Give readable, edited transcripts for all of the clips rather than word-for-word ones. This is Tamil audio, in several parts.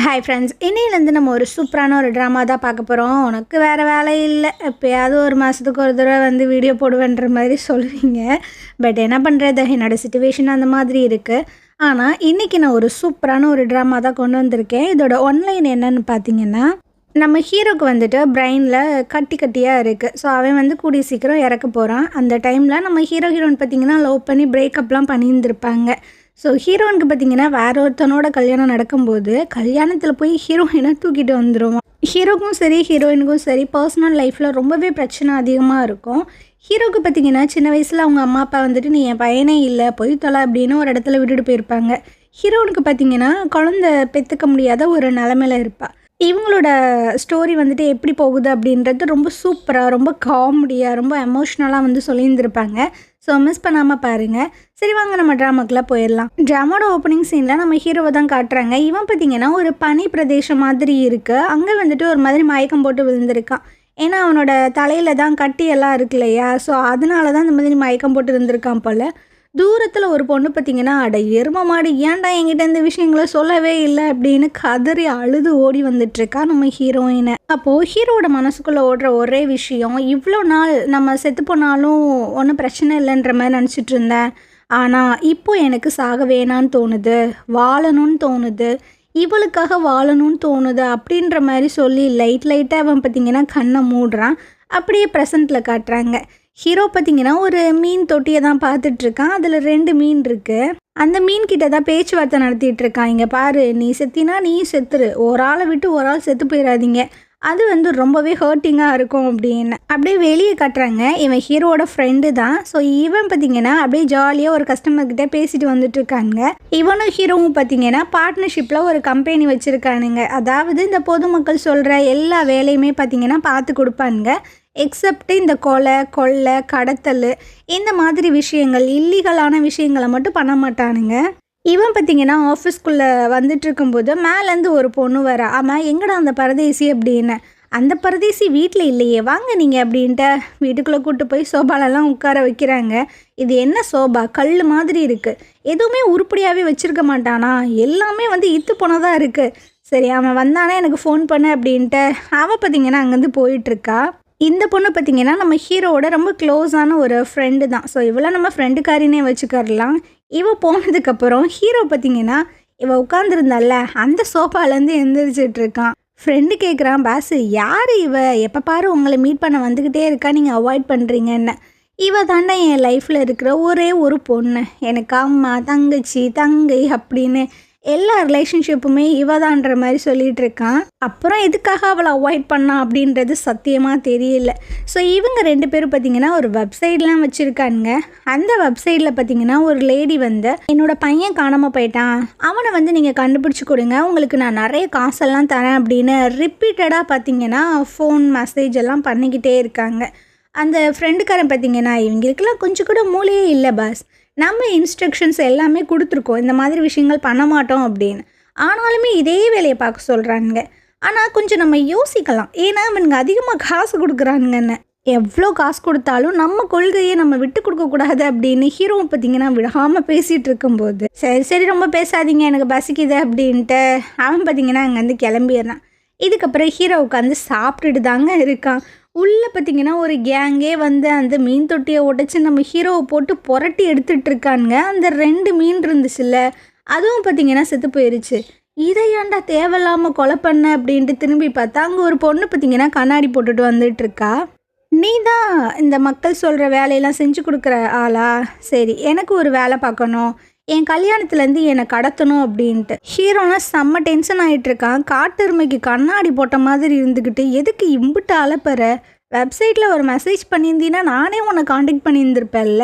ஹாய் ஃப்ரெண்ட்ஸ், இன்னையிலேருந்து நம்ம ஒரு சூப்பரான ஒரு ட்ராமா தான் பார்க்க போகிறோம். உனக்கு வேறு வேலை இல்லை, எப்போயாவது ஒரு மாதத்துக்கு ஒரு தடவை வந்து வீடியோ போடுவேன்ற மாதிரி சொல்லுவீங்க. பட் என்ன பண்ணுறது, என்னோடய சிச்சுவேஷன் அந்த மாதிரி இருக்குது. ஆனால் இன்றைக்கி நான் ஒரு சூப்பரான ஒரு ட்ராமா தான் கொண்டு வந்திருக்கேன். இதோட ஒன்லைன் என்னன்னு பார்த்தீங்கன்னா, நம்ம ஹீரோக்கு வந்துட்டு பிரெயினில் கட்டி கட்டியாக இருக்குது. ஸோ அவன் வந்து கூடிய சீக்கிரம் இறக்க போகிறான். அந்த டைமில் நம்ம ஹீரோயின் பார்த்திங்கன்னா லவ் பண்ணி பிரேக்கப்லாம் பண்ணியிருந்திருப்பாங்க. ஸோ ஹீரோயினுக்கு பார்த்திங்கன்னா வேற ஒருத்தனோட கல்யாணம் நடக்கும்போது கல்யாணத்தில் போய் ஹீரோயினை தூக்கிட்டு வந்துடுவான். ஹீரோக்கும் சரி ஹீரோயினுக்கும் சரி பர்சனல் லைஃப்பில் ரொம்பவே பிரச்சனை அதிகமாக இருக்கும். ஹீரோக்கு பார்த்திங்கன்னா சின்ன வயசில் அவங்க அம்மா அப்பா வந்துட்டு நீ என் பையனே இல்லை போய் தொலை அப்படின்னு ஒரு இடத்துல விட்டுட்டு போயிருப்பாங்க. ஹீரோனுக்கு பார்த்திங்கன்னா குழந்தை பெற்றுக்க முடியாத ஒரு நிலமையில இருப்பாள். இவங்களோட ஸ்டோரி வந்துட்டு எப்படி போகுது அப்படின்றது ரொம்ப சூப்பராக, ரொம்ப காமெடியாக, ரொம்ப எமோஷ்னலாக வந்து சொல்லியிருந்திருப்பாங்க. ஸோ மிஸ் பண்ணாமல் பாருங்கள். சரி வாங்க நம்ம ட்ராமாக்குள்ளே போயிடலாம். ட்ராமாவோட ஓப்பனிங் சீனில் நம்ம ஹீரோவை தான் காட்டுறாங்க. இவன் பார்த்திங்கன்னா ஒரு பனி பிரதேசம் மாதிரி இருக்குது. அங்கே வந்துட்டு ஒரு மாதிரி மயக்கம் போட்டு விழுந்திருக்கான். ஏன்னா அவனோட தலையில் தான் கட்டியெல்லாம் இருக்கு இல்லையா, ஸோ அதனால தான் இந்த மாதிரி மயக்கம் போட்டு இருந்திருக்கான் போல். தூரத்தில் ஒரு பொண்ணு பார்த்திங்கன்னா அட எரும மாடு ஏன்டா என்கிட்ட இந்த விஷயங்களை சொல்லவே இல்லை அப்படின்னு கதறி அழுது ஓடி வந்துட்டுருக்கா நம்ம ஹீரோயினை. அப்போது ஹீரோவோட மனசுக்குள்ளே ஓடுற ஒரே விஷயம், இவ்வளோ நாள் நம்ம செத்து போனாலும் ஒன்றும் பிரச்சனை இல்லைன்ற மாதிரி நினச்சிட்டு இருந்தேன். ஆனால் இப்போ எனக்கு சாக வேணான்னு தோணுது, வாழணும்னு தோணுது, இவளுக்காக வாழணும்னு தோணுது அப்படின்ற மாதிரி சொல்லி லைட்டாக அவன் பார்த்திங்கன்னா கண்ணை மூடுறான். அப்படியே ப்ரெசண்ட்டில் காட்டுறாங்க. ஹீரோ பார்த்திங்கன்னா ஒரு மீன் தொட்டியை தான் பார்த்துட்ருக்கான். அதில் 2 மீன் இருக்குது. அந்த மீன்கிட்ட தான் பேச்சுவார்த்தை நடத்திட்டு இருக்கான். இங்கே பாரு, நீ செத்தினா நீயும் செத்துரு, ஒரு ஆளை விட்டு ஒரு ஆள் செத்து போயிடாதீங்க, அது வந்து ரொம்பவே ஹர்ட்டிங்காக இருக்கும் அப்படின்னு அப்படியே வெளியே காட்டுறாங்க. இவன் ஹீரோவோட ஃப்ரெண்டு தான். ஸோ இவன் பார்த்திங்கன்னா அப்படியே ஜாலியாக ஒரு கஸ்டமர்கிட்ட பேசிட்டு வந்துட்டு இருக்காங்க. இவனும் ஹீரோவும் பார்த்திங்கன்னா பார்ட்னர்ஷிப்பில் ஒரு கம்பெனி வச்சுருக்கானுங்க. அதாவது இந்த பொதுமக்கள் சொல்கிற எல்லா வேலையுமே பார்த்திங்கன்னா பார்த்து கொடுப்பானுங்க. எக்ஸப்ட் இந்த கொள்ளை கடத்தல் இந்த மாதிரி விஷயங்கள், இல்லீகலான விஷயங்களை மட்டும் பண்ண மாட்டானுங்க. இவன் பார்த்திங்கன்னா ஆஃபீஸ்க்குள்ளே வந்துட்டு இருக்கும்போது மேலேருந்து ஒரு பொண்ணு வர, ஆமாம் எங்கடா அந்த பரதேசி அப்படின்னு. அந்த பரதேசி வீட்டில் இல்லையே, வாங்க நீங்கள் அப்படின்ட்டு வீட்டுக்குள்ளே கூப்பிட்டு போய் சோபாலெல்லாம் உட்கார வைக்கிறாங்க. இது என்ன சோபா, கல் மாதிரி இருக்குது, எதுவுமே உருப்படியாகவே வச்சுருக்க மாட்டானா, எல்லாமே வந்து இத்து போனதாக இருக்குது. சரி அவன் வந்தானே எனக்கு ஃபோன் பண்ணு அப்படின்ட்டு அவள் பார்த்திங்கன்னா அங்கேருந்து போயிட்டுருக்கா. இந்த பொண்ணு பார்த்திங்கன்னா நம்ம ஹீரோவோட ரொம்ப க்ளோஸான ஒரு ஃப்ரெண்டு தான். ஸோ இவளை நம்ம ஃப்ரெண்டுக்காரினே வச்சுக்கரலாம். இவள் போனதுக்கப்புறம் ஹீரோ பார்த்திங்கன்னா இவள் உட்காந்துருந்தால அந்த சோஃபாலேருந்து எழுந்திரிச்சிட்ருக்கான். ஃப்ரெண்டு கேட்குறான், பாஸ் யார் இவ, எப்போ பாரு உங்களை மீட் பண்ண வந்துக்கிட்டே இருக்கா, நீங்கள் அவாய்ட் பண்ணுறீங்கன்னு. இவ தாண்டா என் லைஃப்பில் இருக்கிற ஒரே ஒரு பொண்ணு, எனக்கு அம்மா தங்கச்சி தங்கை அப்படின்னு எல்லா ரிலேஷன்ஷிப்புமே இவதான்ற மாதிரி சொல்லிகிட்டு இருக்கான். அப்புறம் எதுக்காக அவளை அவாய்ட் பண்ணான் அப்படின்றது சத்தியமாக தெரியல. ஸோ இவங்க 2 பேரும் பார்த்திங்கன்னா ஒரு வெப்சைட்லாம் வச்சுருக்கானுங்க. அந்த வெப்சைட்டில் பார்த்திங்கன்னா ஒரு லேடி வந்து என்னோட பையன் காணாமல் போயிட்டான், அவனை வந்து நீங்கள் கண்டுபிடிச்சி கொடுங்க, உங்களுக்கு நான் நிறைய காசெல்லாம் தரேன் அப்படின்னு ரிப்பீட்டடாக பார்த்திங்கன்னா ஃபோன் மெசேஜ் எல்லாம் பண்ணிக்கிட்டே இருக்காங்க. அந்த ஃப்ரெண்டுக்காரன் பார்த்திங்கன்னா இவங்களுக்கெல்லாம் கொஞ்சம் கூட மூளையே இல்லை பாஸ், நம்ம இன்ஸ்ட்ரக்ஷன்ஸ் எல்லாமே கொடுத்துருக்கோம், இந்த மாதிரி விஷயங்கள் பண்ண மாட்டோம் அப்படின்னு. ஆனாலுமே இதே வேலையை பார்க்க சொல்கிறானுங்க. ஆனால் கொஞ்சம் நம்ம யோசிக்கலாம், ஏன்னா அவனுங்க அதிகமாக காசு கொடுக்குறானுங்கன்னு. எவ்வளோ காசு கொடுத்தாலும் நம்ம கொள்கையை நம்ம விட்டு கொடுக்கக்கூடாது அப்படின்னு ஹீரோவை பார்த்திங்கன்னா விடாமல் பேசிகிட்டு இருக்கும்போது சரி ரொம்ப பேசாதீங்க எனக்கு பசிக்குது அப்படின்ட்டு அவன் பார்த்திங்கன்னா அங்கேருந்து கிளம்பிடுறான். இதுக்கப்புறம் ஹீரோ உட்காந்து சாப்பிட்டுட்டு தாங்க இருக்கான். உள்ளே பார்த்திங்கன்னா ஒரு கேங்கே வந்து அந்த மீன் தொட்டியை உடைச்சி நம்ம ஹீரோவை போட்டு புரட்டி எடுத்துகிட்டு இருக்கானுங்க. அந்த 2 மீன் இருந்துச்சுல்ல, அதுவும் பார்த்திங்கன்னா செத்து போயிடுச்சு. இதை ஏன்டா தேவையில்லாமல் கொலை பண்ண அப்படின்ட்டு திரும்பி பார்த்தா அங்கே ஒரு பொண்ணு பார்த்திங்கன்னா கண்ணாடி போட்டுட்டு வந்துட்டுருக்கா. நீ தான் இந்த மக்கள் சொல்கிற வேலையெல்லாம் செஞ்சு கொடுக்குற ஆளா, சரி எனக்கு ஒரு வேலை பார்க்கணும், என் கல்யாணத்துலேருந்து என்னை கடத்தணும் அப்படின்ட்டு. ஹீரோனா செம்ம டென்ஷன் ஆகிட்டுருக்கான். காட்டெருமைக்கு கண்ணாடி போட்ட மாதிரி இருந்துக்கிட்டு எதுக்கு இம்புட்டு அலப்பற, வெப்சைட்டில் ஒரு மெசேஜ் பண்ணியிருந்தீன்னா நானே உன்னை காண்டாக்ட் பண்ணியிருந்திருப்பேன்ல,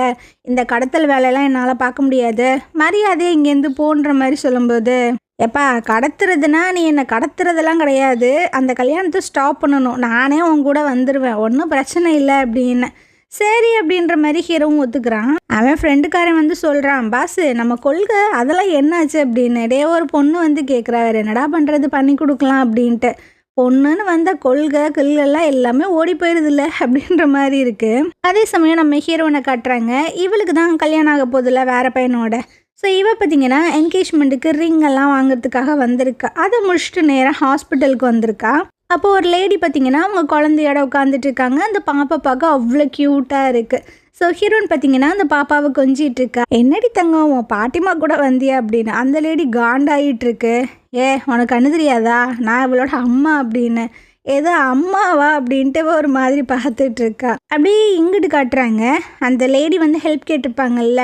இந்த கடத்தல் வேலையெல்லாம் என்னால் பார்க்க முடியாது, மரியாதையே இங்கேருந்து போன்ற மாதிரி சொல்லும்போது, எப்பா கடத்துறதுனா நீ என்னை கடத்துறதெல்லாம் கிடையாது, அந்த கல்யாணத்தை ஸ்டாப் பண்ணணும், நானே உன் கூட வந்துடுவேன், ஒன்றும் பிரச்சனை இல்லை அப்படின்னு. சரி அப்படின்ற மாதிரி ஹீரோவும் ஒத்துக்கிறான். அவன் ஃப்ரெண்டுக்காரன் வந்து சொல்கிறான், பாஸ் நம்ம கொள்கை அதெல்லாம் என்னாச்சு அப்படின்னு. இடையே ஒரு பொண்ணு வந்து கேட்குறா, வேறு என்னடா பண்ணுறது பண்ணி கொடுக்கலாம் அப்படின்ட்டு. பொண்ணுன்னு வந்த கொள்கை கில்கெல்லாம் எல்லாமே ஓடி போயிடுதில்ல அப்படின்ற மாதிரி இருக்குது. அதே சமயம் நம்ம ஹீரோனை காட்டுறாங்க. இவளுக்கு தான் கல்யாணம் ஆக போதில்ல வேறு பையனோட. ஸோ இவ பார்த்தீங்கன்னா என்கேஜ்மெண்ட்டுக்கு ரிங் எல்லாம் வாங்குறதுக்காக வந்திருக்கா. அதை முடிச்சுட்டு நேராக ஹாஸ்பிட்டலுக்கு வந்திருக்கா. அப்போ ஒரு லேடி பார்த்தீங்கன்னா அவங்க குழந்தையோட உட்காந்துட்டு இருக்காங்க. அந்த பாப்பா பார்க்க அவ்வளோ க்யூட்டாக இருக்குது. ஸோ ஹீரோயின் பார்த்தீங்கன்னா அந்த பாப்பாவை கொஞ்சிட்டு இருக்கா. என்னடி தங்கம் உன் பாட்டிமா கூட வந்தியா அப்படின்னு. அந்த லேடி காண்டாயிட்டு இருக்கு. உனக்கு கண்ணு தெரியாதா, நான் இவளோட அம்மா அப்படின்னு. ஏதோ அம்மாவா அப்படின்ட்டு ஒரு மாதிரி பார்த்துட்டு இருக்கா. அப்படியே இங்கிட்டு காட்டுறாங்க. அந்த லேடி வந்து ஹெல்ப் கேட்டிருப்பாங்கல்ல,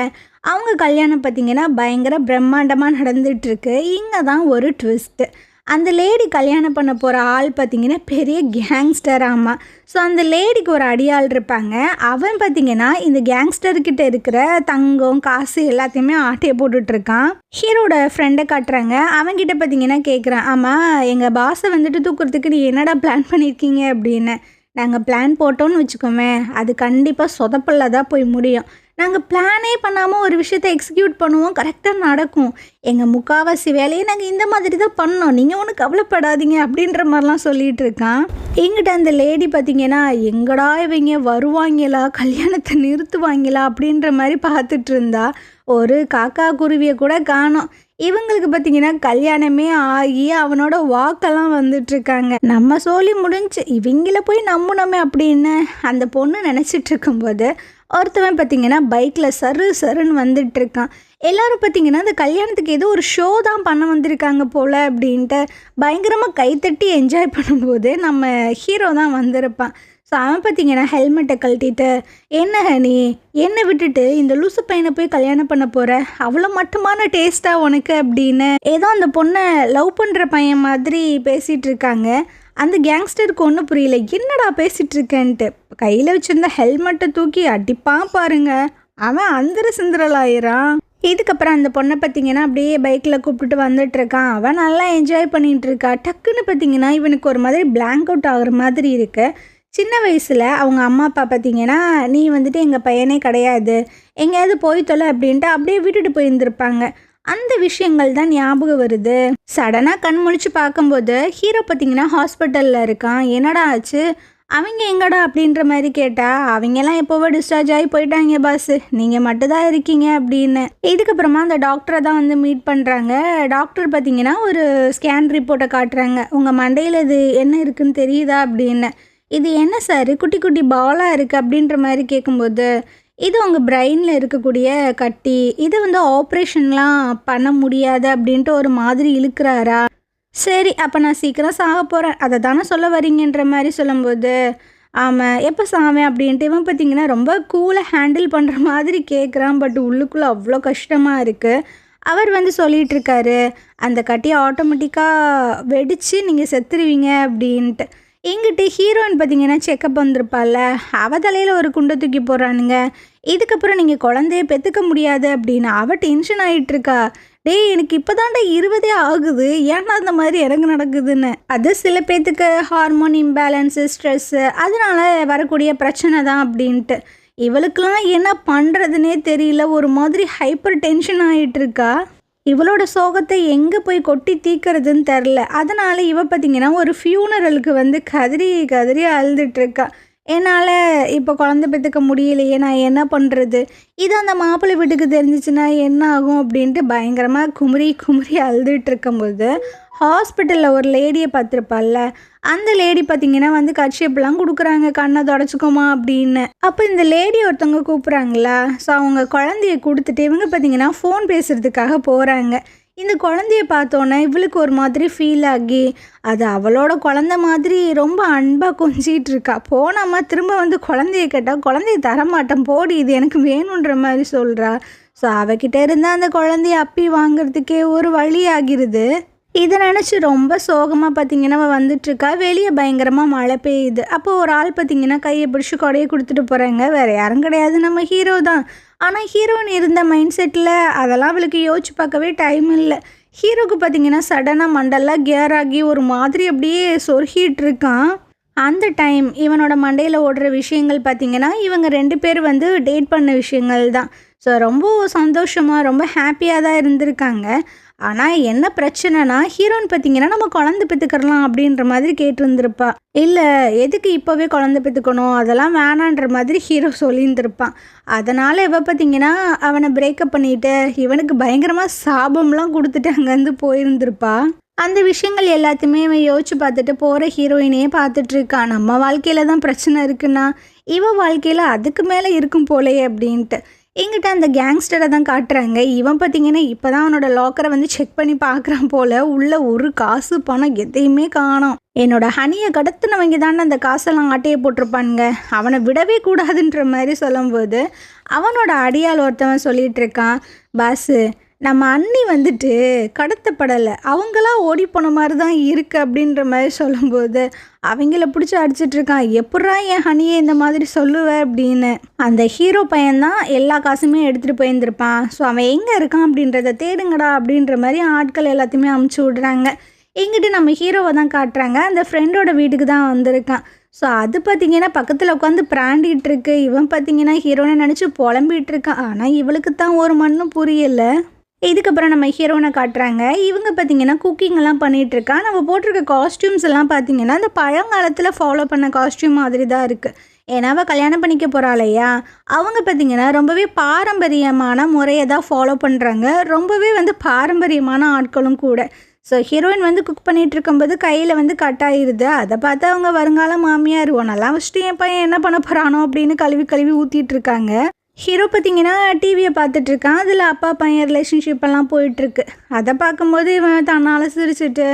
அவங்க கல்யாணம் பார்த்தீங்கன்னா பயங்கர பிரம்மாண்டமாக நடந்துகிட்ருக்கு. இங்கே தான் ஒரு ட்விஸ்ட்டு. அந்த லேடி கல்யாணம் பண்ண போகிற ஆள் பார்த்திங்கன்னா பெரிய கேங்ஸ்டர். ஆமாம். ஸோ அந்த லேடிக்கு ஒரு அடியாள் இருப்பாங்க. அவன் பார்த்திங்கன்னா இந்த கேங்ஸ்டர்கிட்ட இருக்கிற தங்கம் காசு எல்லாத்தையுமே ஆட்டையை போட்டுட்ருக்கான். ஹீரோட ஃப்ரெண்டை காட்டுறாங்க. அவன்கிட்ட பார்த்திங்கன்னா கேட்குறான், ஆமாம் எங்கள் பாஸை வந்துட்டு தூக்குறதுக்கு நீ என்னடா பிளான் பண்ணியிருக்கீங்க அப்படின்னு. நாங்கள் பிளான் போட்டோன்னு வச்சுக்கோமே, அது கண்டிப்பாக சொதப்பல்ல தான் போய் முடியும். நாங்கள் பிளானே பண்ணாமல் ஒரு விஷயத்தை எக்ஸிக்யூட் பண்ணுவோம், கரெக்டாக நடக்கும். எங்கள் முக்கால்வாசி வேலையை நாங்கள் இந்த மாதிரி தான் பண்ணோம், நீங்கள் ஒன்றும் கவலைப்படாதீங்க அப்படின்ற மாதிரிலாம் சொல்லிகிட்டு இருக்கான். எங்கிட்ட அந்த லேடி பார்த்திங்கன்னா எங்கடா இவங்க வருவாங்களா, கல்யாணத்தை நிறுத்துவாங்களா அப்படின்ற மாதிரி பார்த்துட்டு இருந்தா. ஒரு காக்கா குருவியை கூட காணோம். இவங்களுக்கு பார்த்திங்கன்னா கல்யாணமே ஆகி அவனோட வாக்கெல்லாம் வந்துட்டுருக்காங்க. நம்ம சோழி முடிஞ்சு இவங்கள போய் நம்பணுமே அப்படின்னு அந்த பொண்ணு நினச்சிட்டு இருக்கும்போது ஒருத்தவன் பார்த்திங்கன்னா பைக்கில் சருன்னு வந்துட்டுருக்கான். எல்லோரும் பார்த்திங்கன்னா அந்த கல்யாணத்துக்கு ஏதோ ஒரு ஷோ தான் பண்ண வந்திருக்காங்க போல் அப்படின்ட்டு பயங்கரமாக கைத்தட்டி என்ஜாய் பண்ணும்போது நம்ம ஹீரோ தான் வந்திருப்பான். ஸோ அவன் பார்த்திங்கன்னா ஹெல்மெட்டை கழட்டிட்டு, என்ன நீ என்னை விட்டுட்டு இந்த லூசு பையனை போய் கல்யாணம் பண்ண போகிற, அவ்வளோ மட்டுமான டேஸ்ட்டாக உனக்கு அப்படின்னு ஏதோ அந்த பொண்ணை லவ் பண்ணுற பையன் மாதிரி பேசிகிட்டு இருக்காங்க. அந்த கேங்ஸ்டருக்கு ஒன்றும் புரியல, என்னடா பேசிகிட்டு இருக்கேன்ட்டு. கையில் வச்சுருந்த ஹெல்மெட்டை தூக்கி அடிப்பான் பாருங்க, அவன் அந்தர சிந்தரலாயிரான். இதுக்கப்புறம் அந்த பொண்ணை பார்த்திங்கன்னா அப்படியே பைக்கில் கூப்பிட்டுட்டு வந்துட்டுருக்கான். அவன் நல்லா என்ஜாய் பண்ணிகிட்ருக்கா. டக்குன்னு பார்த்திங்கன்னா இவனுக்கு ஒரு மாதிரி பிளாங்க் அவுட் ஆகிற மாதிரி இருக்குது. சின்ன வயசில் அவங்க அம்மா அப்பா பார்த்திங்கன்னா, நீ வந்துட்டு எங்கள் பையனே கிடையாது, எங்கேயாவது போய் தொலை அப்படின்ட்டு அப்படியே விட்டுட்டு போயிருந்துருப்பாங்க. அந்த விஷயங்கள் தான் ஞாபகம் வருது. சடனாக கண் முழிச்சு பார்க்கும்போது ஹீரோ பார்த்திங்கன்னா ஹாஸ்பிட்டலில் இருக்கான். என்னடா ஆச்சு, அவங்க எங்கடா அப்படின்ற மாதிரி கேட்டால், அவங்கெல்லாம் எப்போவோ டிஸ்சார்ஜ் ஆகி போயிட்டாங்க பாஸ், நீங்கள் மட்டும்தான் இருக்கீங்க அப்படின்னு. இதுக்கப்புறமா அந்த டாக்டரை தான் வந்து மீட் பண்ணுறாங்க. டாக்டர் பார்த்திங்கன்னா ஒரு ஸ்கேன் ரிப்போர்ட்டை காட்டுறாங்க. உங்கள் மண்டையில் இது என்ன இருக்குதுன்னு தெரியுதா அப்படின்னு. இது என்ன சார் குட்டி குட்டி பாலாக இருக்குது அப்படின்ற மாதிரி கேட்கும்போது, இது உங்கள் பிரெயினில் இருக்கக்கூடிய கட்டி, இதை வந்து ஆப்ரேஷன்லாம் பண்ண முடியாது அப்படின்ட்டு ஒரு மாதிரி இழுக்கிறாரா. சரி அப்போ நான் சீக்கிரம் சாக போகிறேன், அதை தானே சொல்ல வரீங்கன்ற மாதிரி சொல்லும்போது, ஆமாம் எப்போ சாவேன் அப்படின்ட்டு இவன் பார்த்திங்கன்னா ரொம்ப கூலாக ஹேண்டில் பண்ணுற மாதிரி கேட்குறான். பட் உள்ளுக்குள்ளே அவ்வளோ கஷ்டமாக இருக்குது. அவர் வந்து சொல்லிகிட்டு இருக்காரு, அந்த கட்டியை ஆட்டோமேட்டிக்காக வெடித்து நீங்கள் செத்துருவீங்க அப்படின்ட்டு. எங்கிட்ட ஹீரோயின் பார்த்திங்கன்னா செக்கப் வந்திருப்பாள்ல, அவள் தலையில் ஒரு குண்டை தூக்கி போடுறானுங்க. இதுக்கப்புறம் நீங்கள் குழந்தைய பெற்றுக்க முடியாது அப்படின்னு அவள் டென்ஷன் ஆகிட்டுருக்கா. டேய் எனக்கு இப்போ தாண்டா 20 ஆகுது, ஏன்னா அந்த மாதிரி எனக்கு நடக்குதுன்னு. அது சில பேர்த்துக்கு ஹார்மோன் இம்பேலன்ஸு, ஸ்ட்ரெஸ்ஸு, அதனால வரக்கூடிய பிரச்சனை தான் அப்படின்ட்டு. இவளுக்கெல்லாம் என்ன பண்ணுறதுனே தெரியல, ஒரு மாதிரி ஹைப்பர் டென்ஷன் ஆகிட்டுருக்கா. இவளோட சோகத்தை எங்கே போய் கொட்டி தீக்கிறதுன்னு தெரில. அதனால் இவ பார்த்திங்கன்னா ஒரு ஃபியூனரலுக்கு வந்து கதறி அழுதுட்டுருக்கா. என்னால் இப்போ குழந்தை பெற்றுக்க முடியலையே, நான் என்ன பண்ணுறது, இது அந்த மாப்பிள்ளை வீட்டுக்கு தெரிஞ்சிச்சுன்னா என்ன ஆகும் அப்படின்ட்டு பயங்கரமாக குமுறி அழுதுட்டு இருக்கும்போது ஹாஸ்பிட்டலில் ஒரு லேடியை பார்த்துருப்பாள்ல, அந்த லேடி பார்த்திங்கன்னா வந்து கட்சியப்பெல்லாம் கொடுக்குறாங்க, கண்ணை தொடச்சிக்கோமா அப்படின்னு. அப்போ இந்த லேடி ஒருத்தவங்க கூப்பிட்றாங்களா. ஸோ அவங்க குழந்தைய கொடுத்துட்டு இவங்க பார்த்திங்கன்னா ஃபோன் பேசுகிறதுக்காக போகிறாங்க. இந்த குழந்தைய பார்த்தோன்னே இவளுக்கு ஒரு மாதிரி ஃபீல் ஆகி, அது அவளோட குழந்த மாதிரி ரொம்ப அன்பாக கொஞ்சிகிட்டு இருக்கா. போனாமா திரும்ப வந்து குழந்தைய கேட்டால், குழந்தைய தரமாட்டேன் போடி, இது எனக்கு வேணுன்ற மாதிரி சொல்கிறா. ஸோ அவகிட்ட இருந்தால் அந்த குழந்தைய அப்பி வாங்கிறதுக்கே ஒரு வழி ஆகிருது. இதை நினச்சி ரொம்ப சோகமாக பார்த்திங்கன்னா அவள் வந்துட்டுருக்கா. வெளியே பயங்கரமாக மழை பெய்யுது. அப்போது ஒரு ஆள் பார்த்திங்கன்னா கையை பிடிச்சி கொடையை கொடுத்துட்டு போகிறாங்க. வேறு யாரும் கிடையாது, நம்ம ஹீரோ தான். ஆனால் ஹீரோயின் இருந்த மைண்ட் செட்டில் அதெல்லாம் அவளுக்கு யோசிச்சு பார்க்கவே டைம் இல்லை. ஹீரோக்கு பார்த்திங்கன்னா சடனாக மண்டெல்லாம் கியர் ஆகி ஒரு மாதிரி அப்படியே சொருகிட்டு இருக்கான். அந்த டைம் இவனோட மண்டையில் ஓடுற விஷயங்கள் பார்த்திங்கன்னா இவங்க 2 பேர் வந்து டேட் பண்ண விஷயங்கள் தான். ஸோ ரொம்ப சந்தோஷமாக ரொம்ப ஹாப்பியாக தான் இருந்திருக்காங்க. ஆனால் என்ன பிரச்சனைனா ஹீரோயின் பார்த்தீங்கன்னா நம்ம குழந்தை பெற்றுக்கலாம் அப்படின்ற மாதிரி கேட்டிருந்துருப்பா. இல்லை எதுக்கு இப்போவே குழந்தை பெற்றுக்கணும், அதெல்லாம் வேணான்ற மாதிரி ஹீரோ சொல்லியிருந்திருப்பான். அதனால் இவ பார்த்தீங்கன்னா அவனை பிரேக்கப் பண்ணிட்டு இவனுக்கு பயங்கரமாக சாபம்லாம் கொடுத்துட்டு அங்கேருந்து போயிருந்திருப்பா. அந்த விஷயங்கள் எல்லாத்தையுமே இவன் யோசிச்சு பார்த்துட்டு போகிற ஹீரோயினையே பார்த்துட்ருக்கான். நம்ம வாழ்க்கையில் தான் பிரச்சனை இருக்குன்னா இவன் வாழ்க்கையில் அதுக்கு மேலே இருக்கும் போலையே அப்படின்ட்டு. எங்கிட்ட அந்த கேங்ஸ்டரை தான் காட்டுறாங்க. இவன் பார்த்தீங்கன்னா இப்போ தான் அவனோட லாக்கரை வந்து செக் பண்ணி பார்க்குறான் போல். உள்ள ஒரு காசு பணம் எதையுமே காணோம். என்னோட ஹனியை கடத்தினவங்க தானே அந்த காசெல்லாம் ஆட்டையை போட்டிருப்பானுங்க, அவனை விடவே கூடாதுன்ற மாதிரி சொல்லும்போது அவனோட அடியால் ஒருத்தவன் சொல்லிகிட்டு இருக்கான், பாஸு நம்ம அண்ணி வந்துட்டு கடத்தப்படலை, அவங்களாம் ஓடி போன மாதிரி தான் இருக்குது அப்படின்ற மாதிரி சொல்லும்போது அவங்கள பிடிச்சி அடிச்சிட்ருக்கான். எப்பட்றா என் ஹனியை இந்த மாதிரி சொல்லுவேன் அப்படின்னு. அந்த ஹீரோ பையன்தான் எல்லா காசுமே எடுத்துகிட்டு போயிருந்திருப்பான். ஸோ அவன் எங்கே இருக்கான் அப்படின்றத தேடுங்கடா அப்படின்ற மாதிரி ஆட்கள் எல்லாத்தையுமே அமுச்சு விடுறாங்க. எங்கிட்ட நம்ம ஹீரோவை தான் காட்டுறாங்க. அந்த ஃப்ரெண்டோட வீட்டுக்கு தான் வந்திருக்கான். ஸோ அது பார்த்திங்கன்னா பக்கத்தில் உட்காந்து பிராண்டிகிட்டு இருக்கு. இவன் பார்த்திங்கன்னா ஹீரோனை நினச்சி புலம்பிகிட்டு இருக்கான். ஆனால் இவளுக்கு தான் ஒரு மண்ணும் புரியலை. இதுக்கப்புறம் நம்ம ஹீரோனை காட்டுறாங்க. இவங்க பார்த்திங்கன்னா குக்கிங்கெல்லாம் பண்ணிகிட்ருக்கா. நம்ம போட்டிருக்க காஸ்டியூம்ஸ் எல்லாம் பார்த்திங்கன்னா அந்த பழங்காலத்தில் ஃபாலோ பண்ண காஸ்டியூம் மாதிரி தான் இருக்குது. ஏன்னா அவள் கல்யாணம் பண்ணிக்க போகிறாளையா, அவங்க பார்த்திங்கன்னா ரொம்பவே பாரம்பரியமான முறையை தான் ஃபாலோ பண்ணுறாங்க. ரொம்பவே வந்து பாரம்பரியமான ஆட்களும் கூட. ஸோ ஹீரோயின் வந்து குக் பண்ணிகிட்டு இருக்கும்போது கையில் வந்து கட் ஆகிடுது. அதை பார்த்து அவங்க வருங்கால மாமியார் நல்லா வச்சுட்டு என் பையன் என்ன பண்ண போகிறானோ அப்படின்னு கழுவி ஊற்றிட்டு இருக்காங்க. ஹீரோ பார்த்திங்கன்னா டிவியை பார்த்துட்ருக்கான். அதில் அப்பா பையன் ரிலேஷன்ஷிப்பெல்லாம் போயிட்டுருக்கு. அதை பார்க்கும்போது இவன் தன்னால் சிரிச்சுட்டு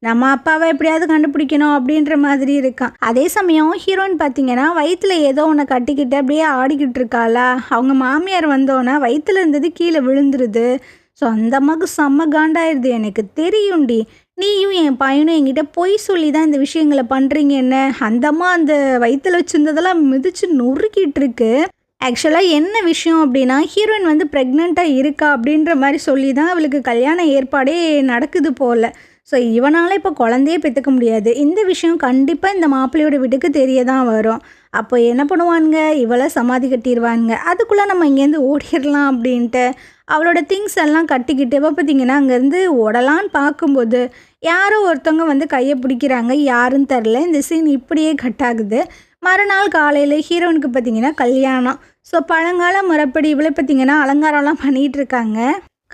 நம்ம அப்பாவை எப்படியாவது கண்டுபிடிக்கணும் அப்படின்ற மாதிரி இருக்கான். அதே சமயம் ஹீரோயின் பார்த்திங்கன்னா வயிற்றில் ஏதோ ஒன்று கட்டிக்கிட்டு அப்படியே ஆடிக்கிட்டு இருக்காளா. அவங்க மாமியார் வந்தோன்னே வயிற்றில் இருந்தது கீழே விழுந்துருது. ஸோ அந்த அம்மாவுக்கு செம்ம காண்டாயிருது. எனக்கு தெரியும்டி, நீயும் என் பையனும் என்கிட்ட பொய் சொல்லி தான் இந்த விஷயங்களை பண்ணுறீங்க. என்ன அந்த அம்மா அந்த வயிற்றில் வச்சுருந்ததெல்லாம் மிதித்து நொறுக்கிட்டு இருக்கு. ஆக்சுவலாக என்ன விஷயம் அப்படின்னா ஹீரோயின் வந்து ப்ரெக்னெண்ட்டாக இருக்கா அப்படின்ற மாதிரி சொல்லி தான் அவளுக்கு கல்யாண ஏற்பாடே நடக்குது போல். ஸோ இவனால் இப்போ குழந்தையே பெற்றுக்க முடியாது. இந்த விஷயம் கண்டிப்பாக இந்த மாப்பிள்ளையோட வீட்டுக்கு தெரிய தான் வரும். அப்போ என்ன பண்ணுவானுங்க, இவளை சமாதி கட்டிடுவானுங்க. அதுக்குள்ளே நம்ம இங்கேருந்து ஓடிடலாம் அப்படின்ட்டு அவளோட திங்ஸ் எல்லாம் கட்டிக்கிட்டு இப்போ பார்த்திங்கன்னா அங்கேருந்து ஓடலான்னு பார்க்கும்போது யாரோ ஒருத்தவங்க வந்து கையை பிடிக்கிறாங்க. யாருன்னு தெரில. இந்த சீன் இப்படியே கட் ஆகுது. மறுநாள் காலையில் ஹீரோனுக்கு பார்த்திங்கன்னா கல்யாணம். ஸோ பழங்கால முறைப்படி இவளை பார்த்திங்கன்னா அலங்காரம்லாம் பண்ணிகிட்டு இருக்காங்க.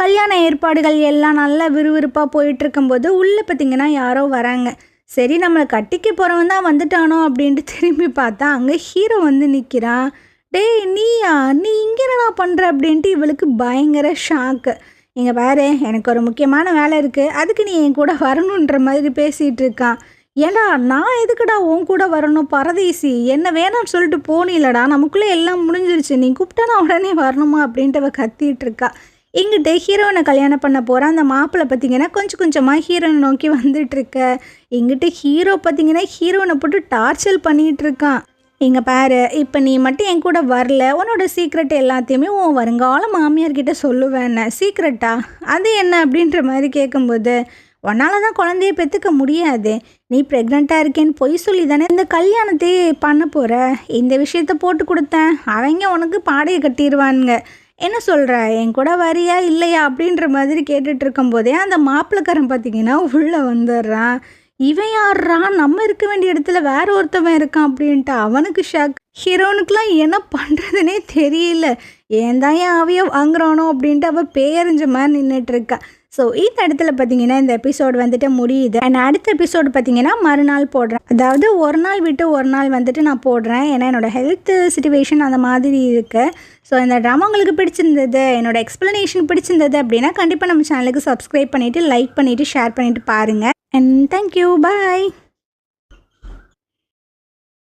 கல்யாண ஏற்பாடுகள் எல்லாம் நல்லா விறுவிறுப்பாக போயிட்டுருக்கும்போது உள்ளே பார்த்திங்கன்னா யாரோ வராங்க. சரி நம்மளை கட்டிக்க போகிறவன் தான் வந்துட்டானோ அப்படின்ட்டு திரும்பி பார்த்தா அங்கே ஹீரோ வந்து நிற்கிறான். டேய் நீயா, நீ இங்கே என்னடா பண்ணுற அப்படின்ட்டு இவளுக்கு பயங்கர ஷாக்கு. இங்கே பாரு, எனக்கு ஒரு முக்கியமான வேலை இருக்குது, அதுக்கு நீ என் கூட வரணுன்ற மாதிரி பேசிகிட்டு இருக்கான். ஏடா நான் எதுக்குடா உன் கூட வரணும், பரதேசி, என்ன வேணாம்னு சொல்லிட்டு போனில்லடா, நமக்குள்ளே எல்லாம் முடிஞ்சிருச்சு, நீ கூப்பிட்டா நான் உடனே வரணுமா அப்படின்ட்டு அவள் கத்திட்டு இருக்கா. இங்கிட்ட ஹீரோயினை கல்யாணம் பண்ண போகிறான். அந்த மாப்பிள்ளை பார்த்திங்கன்னா கொஞ்சம் கொஞ்சமாக ஹீரோயினை நோக்கி வந்துட்டுருக்க. இங்கிட்ட ஹீரோ பார்த்திங்கன்னா ஹீரோயினை போட்டு டார்ச்சர் பண்ணிகிட்டு இருக்கான். இங்கே பாரு, இப்போ நீ மட்டும் என் கூட வரல, உன்னோட சீக்ரெட் எல்லாத்தையுமே உன் வருங்கால மாமியார்கிட்ட சொல்லுவேன். சீக்ரெட்டா, அது என்ன அப்படின்ற மாதிரி கேட்கும்போது உன்னால் தான் குழந்தைய பெற்றுக்க முடியாது, நீ ப்ரெக்னெண்ட்டாக இருக்கேன்னு பொய் சொல்லி தானே இந்த கல்யாணத்தையே பண்ண போகிற, இந்த விஷயத்த போட்டு கொடுத்தேன், அவங்க உனக்கு பாடையை கட்டிடுவானுங்க, என்ன சொல்கிற, என் கூட வரியா இல்லையா அப்படின்ற மாதிரி கேட்டுட்டு இருக்கும்போதே அந்த மாப்பிள்ளைக்காரன் பார்த்திங்கன்னா உள்ளே வந்துடுறான். இவன் யார்றா, நம்ம இருக்க வேண்டிய இடத்துல வேற ஒருத்தவன் இருக்கான் அப்படின்ட்டு அவனுக்கு ஷாக். ஹீரோனுக்குலாம் என்ன பண்ணுறதுனே தெரியல. ஏன் தான் என் அவையோ வாங்குறானோ அப்படின்ட்டு அவள் பேயறிஞ்ச மாதிரி நின்றுட்டுருக்கா. ஸோ இந்த இடத்துல பார்த்தீங்கன்னா இந்த எபிசோடு வந்துட்டு முடியுது. அண்ட் அடுத்த எபிசோடு பார்த்தீங்கன்னா மறுநாள் போடுறேன். அதாவது ஒரு நாள் விட்டு ஒரு நாள் வந்துட்டு நான் போடுறேன். ஏன்னா என்னோடய ஹெல்த் சிச்சுவேஷன் அந்த மாதிரி இருக்குது. ஸோ இந்த ட்ராமா உங்களுக்கு பிடிச்சிருந்தது, என்னோடய எக்ஸ்ப்ளனேஷன் பிடிச்சிருந்தது அப்படின்னா கண்டிப்பாக நம்ம சேனலுக்கு சப்ஸ்கிரைப் பண்ணிவிட்டு லைக் பண்ணிவிட்டு ஷேர் பண்ணிவிட்டு பாருங்கள். And thank you, bye.